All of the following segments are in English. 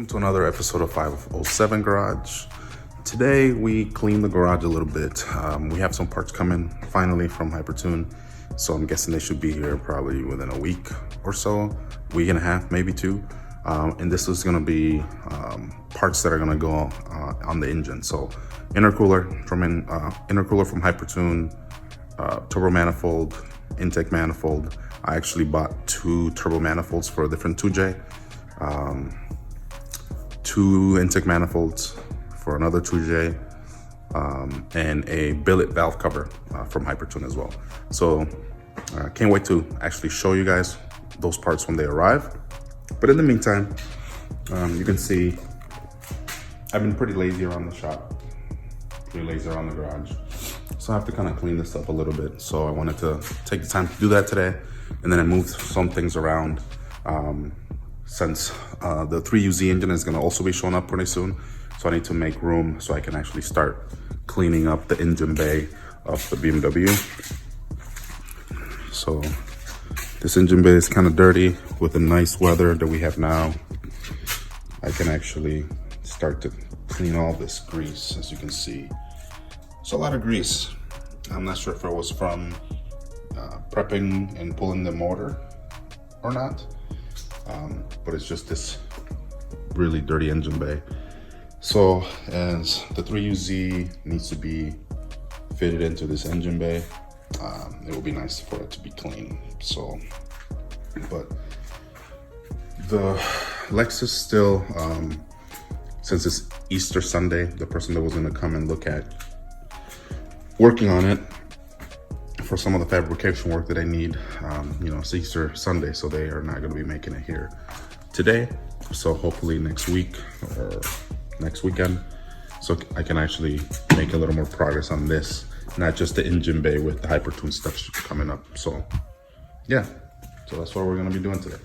welcome to another episode of 507 Garage. Today we cleaned the garage a little bit. We have some parts coming finally from Hypertune, so I'm guessing they should be here probably within a week or so, week and a half, maybe two. And this is going to be parts that are going to go on the engine. So intercooler from Hypertune, turbo manifold, intake manifold. I actually bought two turbo manifolds for a different 2J, two intake manifolds for another 2J, and a billet valve cover from Hypertune as well. So can't wait to actually show you guys those parts when they arrive. But in the meantime, you can see I've been pretty lazy around the shop, pretty lazy around the garage. So I have to kind of clean this up a little bit. So I wanted to take the time to do that today. And then I moved some things around since the 3UZ engine is gonna also be showing up pretty soon. So I need to make room so I can actually start cleaning up the engine bay of the BMW. So this engine bay is kind of dirty. With the nice weather that we have now, I can actually start to clean all this grease. As you can see, it's a lot of grease. I'm not sure if it was from prepping and pulling the motor or not, but it's just this really dirty engine bay. So as the 3UZ needs to be fitted into this engine bay, it will be nice for it to be clean. So, but the Lexus still, since it's Easter Sunday, the person that was gonna come and look at working on it for some of the fabrication work that I need, it's Easter Sunday, so they are not gonna be making it here today. So hopefully next week or next weekend, so I can actually make a little more progress on this, not just the engine bay with the Hypertune stuff coming up. So yeah, so that's what we're gonna be doing today.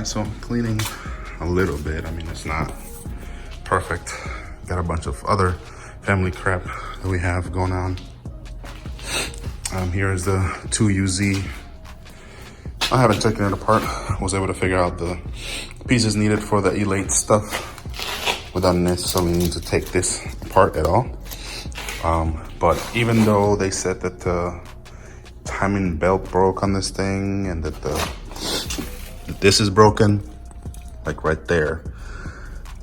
So cleaning a little bit. I mean, it's not perfect. Got a bunch of other family crap that we have going on. Here is the 2UZ. I haven't taken it apart. I was able to figure out the pieces needed for the E-Late stuff without necessarily needing to take this apart at all. But even though they said that the timing belt broke on this thing and that this is broken, like right there,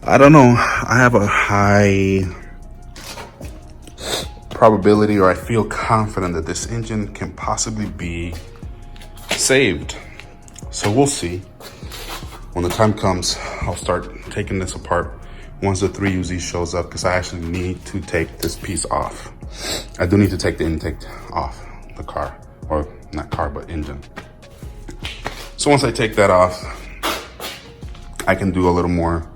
I don't know. I have a high probability, or I feel confident that this engine can possibly be saved. So we'll see. When the time comes, I'll start taking this apart once the 3UZ shows up, because I actually need to take this piece off. I do need to take the intake off the car, or not car, but engine. So once I take that off, I can do a little more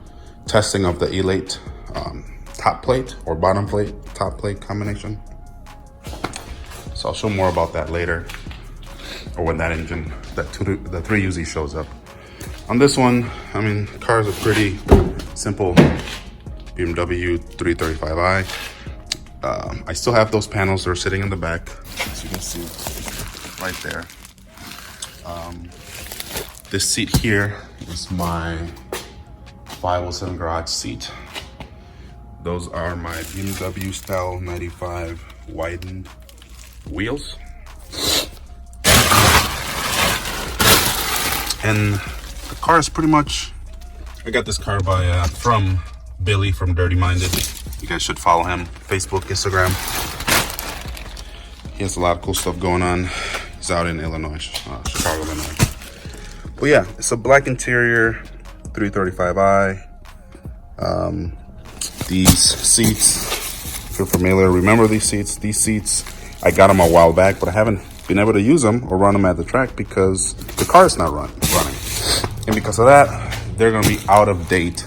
testing of the E-Late top plate or bottom plate, top plate combination. So I'll show more about that later, or when that engine, the 3UZ shows up. On this one, I mean, cars are pretty simple. BMW 335i. I still have those panels that are sitting in the back, as you can see right there. This seat here is my 507 garage seat. Those are my BMW style 95 widened wheels. And the car is pretty much, I got this car by from Billy from Dirty Minded. You guys should follow him, Facebook, Instagram. He has a lot of cool stuff going on. He's out in Illinois, Chicago, Illinois. But yeah, it's a black interior, 335i. These seats, if you're familiar, remember these seats? These seats, I got them a while back, but I haven't been able to use them or run them at the track because the car is not running. And because of that, they're gonna be out of date.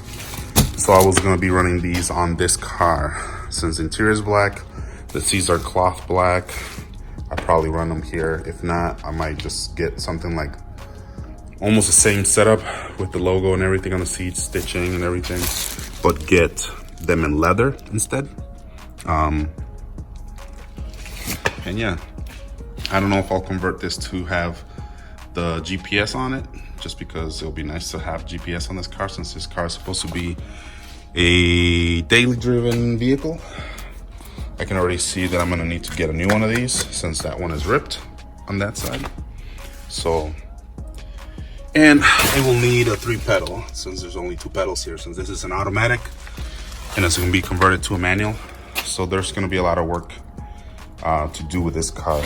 So I was gonna be running these on this car. Since the interior is black, the seats are cloth black, I probably run them here. If not, I might just get something like almost the same setup with the logo and everything on the seats, stitching and everything, but get them in leather instead. And yeah, I don't know if I'll convert this to have the GPS on it, just because it'll be nice to have GPS on this car since this car is supposed to be a daily driven vehicle. I can already see that I'm gonna need to get a new one of these since that one is ripped on that side. So, and it will need a 3-pedal since there's only 2 pedals here, since this is an automatic and it's gonna be converted to a manual. So there's gonna be a lot of work to do with this car.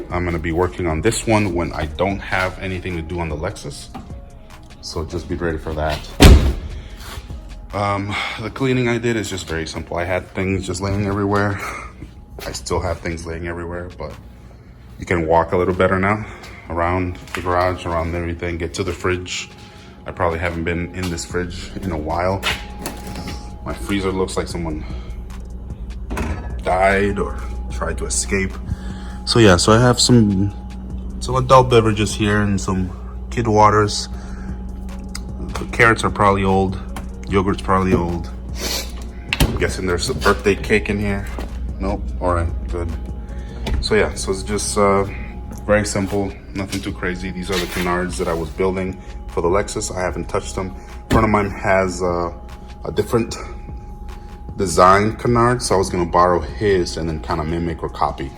I'm gonna be working on this one when I don't have anything to do on the Lexus. So just be ready for that. The cleaning I did is just very simple. I had things just laying everywhere. I still have things laying everywhere, but you can walk a little better now around the garage, around everything, get to the fridge. I probably haven't been in this fridge in a while. My freezer looks like someone died or tried to escape. So yeah, so I have some adult beverages here and some kid waters. The carrots are probably old. Yogurt's probably old. I'm guessing there's a birthday cake in here. Nope. All right, good. So yeah, so it's just very simple, nothing too crazy. These are the canards that I was building for the Lexus. I haven't touched them. A friend of mine has a different design canard, so I was gonna borrow his and then kind of mimic or copy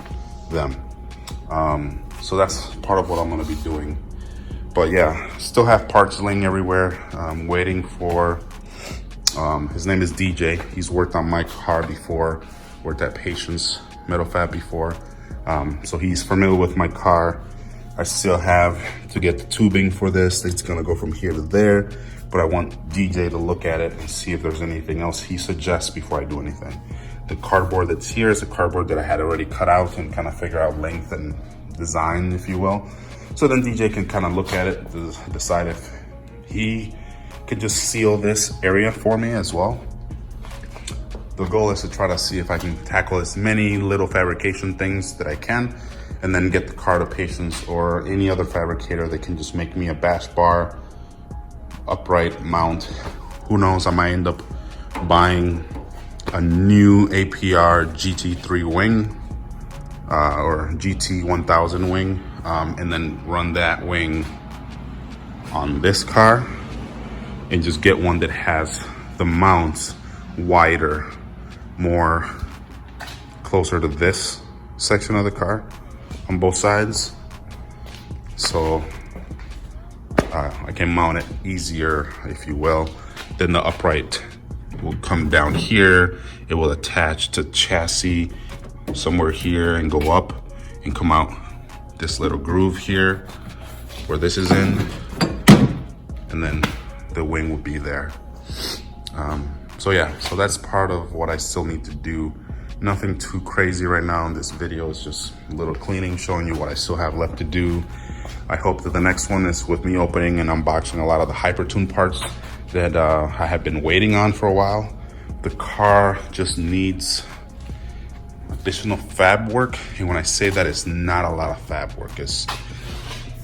them. So that's part of what I'm gonna be doing. But yeah, still have parts laying everywhere. I'm waiting for, his name is DJ. He's worked on my car before, worked at Patience Metal Fab before. So he's familiar with my car. I still have to get the tubing for this. It's gonna go from here to there, but I want DJ to look at it and see if there's anything else he suggests before I do anything. The cardboard that's here is a cardboard that I had already cut out and kind of figure out length and design, if you will. So then DJ can kind of look at it to decide if he could just seal this area for me as well. The goal is to try to see if I can tackle as many little fabrication things that I can, and then get the car to Patience or any other fabricator that can just make me a bash bar upright mount. Who knows, I might end up buying a new APR GT3 wing or GT1000 wing, and then run that wing on this car and just get one that has the mounts wider, more closer to this section of the car on both sides, so I can mount it easier, if you will. Then the upright will come down here. It will attach to chassis somewhere here and go up and come out this little groove here where this is in, and then the wing will be there. So yeah, so that's part of what I still need to do. Nothing too crazy right now in this video. It's just a little cleaning, showing you what I still have left to do. I hope that the next one is with me opening and unboxing a lot of the Hypertune parts that I have been waiting on for a while. The car just needs additional fab work, and when I say that, it's not a lot of fab work. It's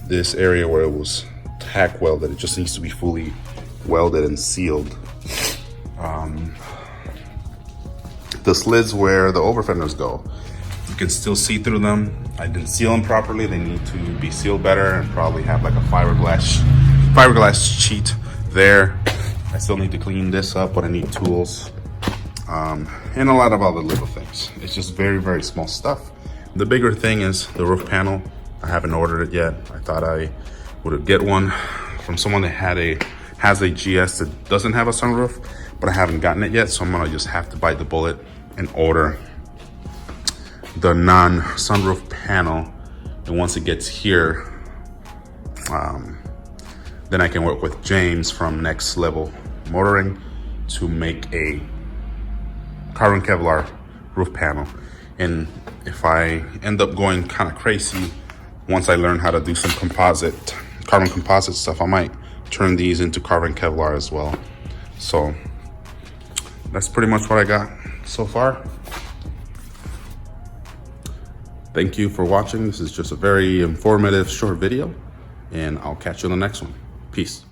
this area where it was tack welded. It just needs to be fully welded and sealed. The slids where the over fenders go, you can still see through them. I didn't seal them properly. They need to be sealed better and probably have like a fiberglass sheet there. I still need to clean this up, but I need tools. And a lot of other little things. It's just very, very small stuff. The bigger thing is the roof panel. I haven't ordered it yet. I thought I would get one from someone that has a GS that doesn't have a sunroof, but I haven't gotten it yet. So I'm gonna just have to bite the bullet and order the non-sunroof panel. And once it gets here, then I can work with James from Next Level Motoring to make a carbon Kevlar roof panel. And if I end up going kind of crazy, once I learn how to do some carbon composite stuff, I might turn these into carbon Kevlar as well. So that's pretty much what I got so far. Thank you for watching. This is just a very informative short video, and I'll catch you on the next one. Peace.